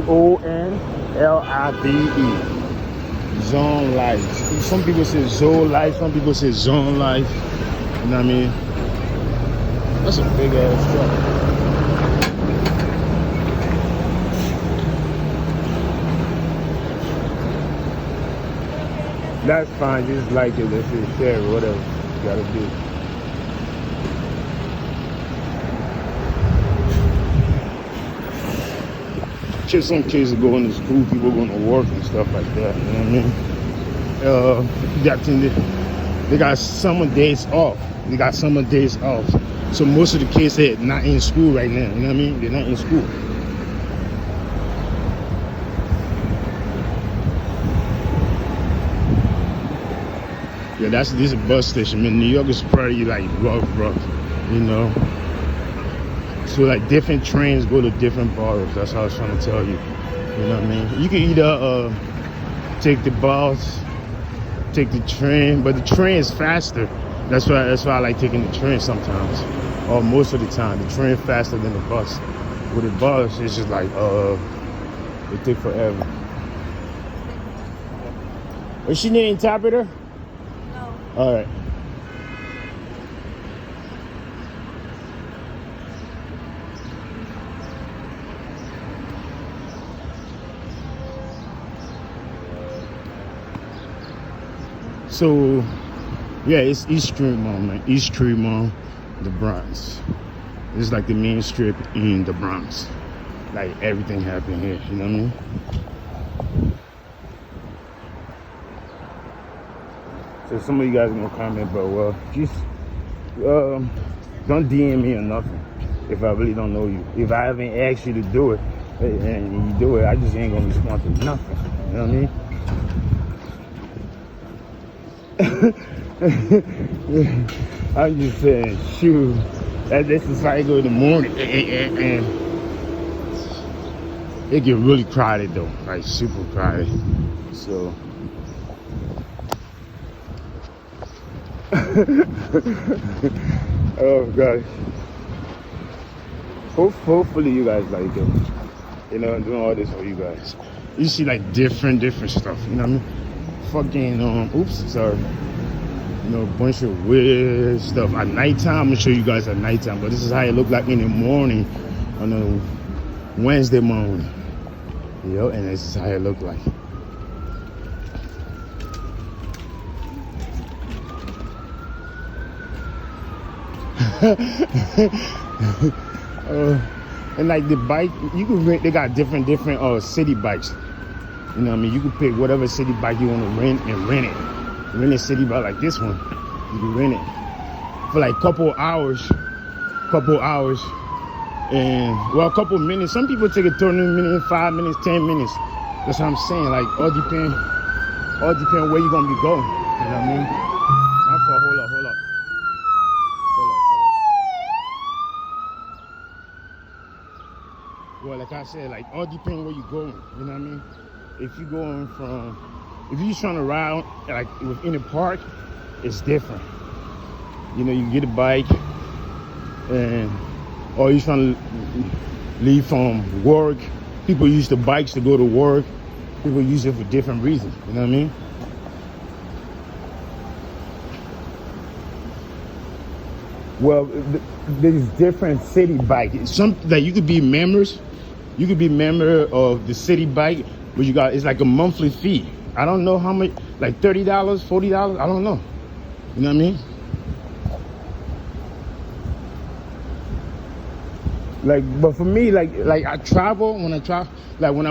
ZONLIVE. Zone Life. Some people say Zone Life, some people say Zone Life. You know what I mean? That's a big ass truck. That's fine, just like it, let's say share or whatever you gotta do. Just some kids are going to school, people going to work and stuff like that, you know what I mean? They got summer days off. So most of the kids are not in school right now, you know what I mean? They're not in school. Yeah, this is a bus station. I mean, New York is pretty like rough, you know. So like different trains go to different boroughs. That's how I was trying to tell you. You know what I mean? You can either take the bus, take the train, but the train is faster. That's why I like taking the train sometimes, or most of the time. The train faster than the bus. With the bus, it's just like it take forever. Is she need an interpreter? All right. So, yeah, it's East Tremont, man. East Tremont, the Bronx. It's like the main strip in the Bronx. Like everything happened here, you know what I mean? So some of you guys are gonna comment, but well, just don't DM me or nothing if I really don't know you. If I haven't asked you to do it and you do it, I just ain't gonna respond to nothing. You know what I mean? I'm just saying, shoot, this is how I go in the morning, and it get really crowded though, like super crowded. So. Oh god. Hopefully you guys like it. You know, I'm doing all this for you guys. You see like different stuff, you know what I mean? Fucking oops, sorry. You know, a bunch of weird stuff. At nighttime, I'm gonna show you guys at nighttime, but this is how it look like in the morning on a Wednesday morning. Yo, and this is how it look like. And like the bike, you can rent. They got different city bikes. You know what I mean? You can pick whatever city bike you want to rent and rent it. Rent a city bike like this one. You can rent it for like couple hours, and well, a couple minutes. Some people take a 30 minutes, 5 minutes, 10 minutes. That's what I'm saying. Like all depend where you're gonna be going. You know what I mean? Hold up. Well, like I said, like all depends where you're going. You know what I mean? If you're going if you're trying to ride like within the park, it's different. You know, you get a bike, or you're trying to leave from work. People use the bikes to go to work. People use it for different reasons. You know what I mean? Well, there's different city bikes. Some that you could be members. You could be member of the city bike, but it's like a monthly fee. I don't know how much, like $30, $40. I don't know. You know what I mean? Like, but for me, like I travel when I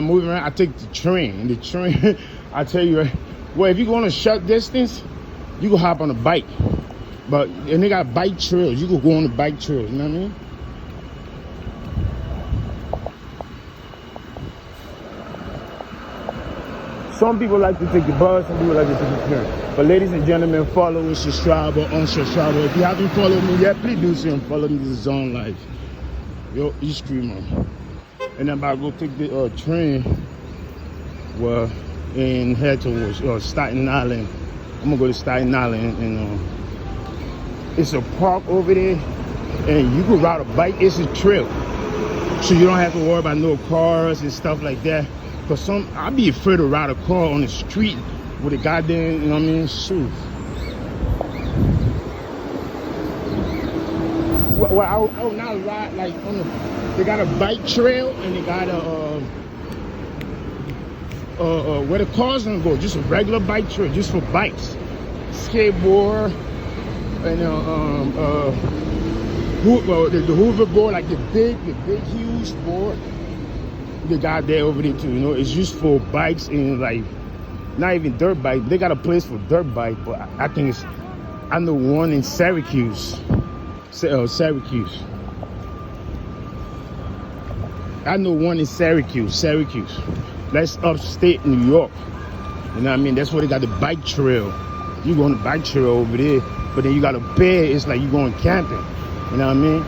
move around, I take the train. And the train, I tell you, well, if you go on a short distance, you can hop on a bike. And they got bike trails. You could go on the bike trails. You know what I mean? Some people like to take the bus, some people like to take the train. But ladies and gentlemen, follow and subscribe or unsubscribe. If you haven't followed me yet, please do so and follow me. This is Zone Life. Yo, East Tremont. And I'm about to go take the train, well, and head towards Staten Island. I'm gonna go to Staten Island, and it's a park over there, and you can ride a bike. It's a trail. So you don't have to worry about no cars and stuff like that. Cause I'd be afraid to ride a car on the street with a goddamn, you know what I mean, shoot. Well, I'll now ride like on the. They got a bike trail and they got a where the cars gonna go, just a regular bike trail, just for bikes, skateboard, and the hoverboard, like the big huge board. They got that over there too. You know, it's just for bikes and like not even dirt bike. They got a place for dirt bike, but I think it's I know one in Syracuse. Syracuse. I know one in Syracuse. That's upstate New York. You know what I mean? That's where they got the bike trail. You go on the bike trail over there, but then you got a bed. It's like you going camping. You know what I mean?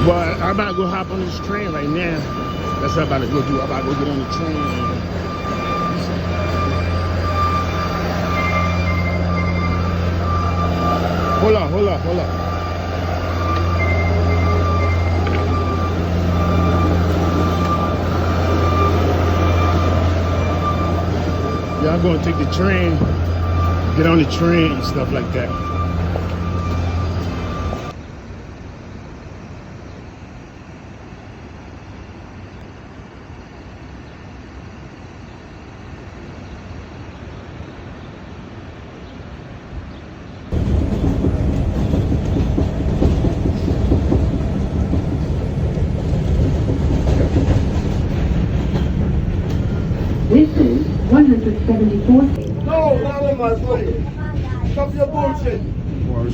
But I'm about to go hop on this train right now. That's what I'm about to go do. I'm about to go get on the train. Hold up. Yeah, I'm gonna take the train, get on the train and stuff like that. This is 174th. No, not my fucking. Stop your bullshit.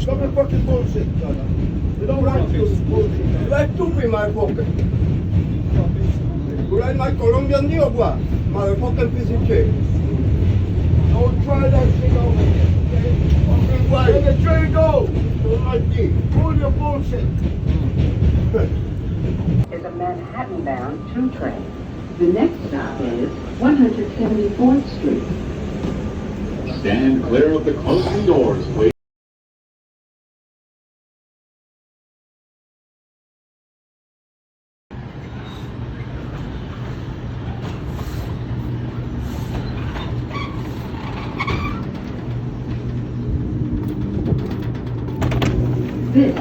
Stop your fucking bullshit, son. You don't like this bullshit. You like to be my pocket. You like my Colombian deal, what? Motherfucking piece of shit. Don't try that shit over here, okay? Fucking way. Let the train go. Don't like me. Hold your bullshit. Is a Manhattan-bound 2 train. The next stop is 174th Street. Stand clear of the closing doors, please. This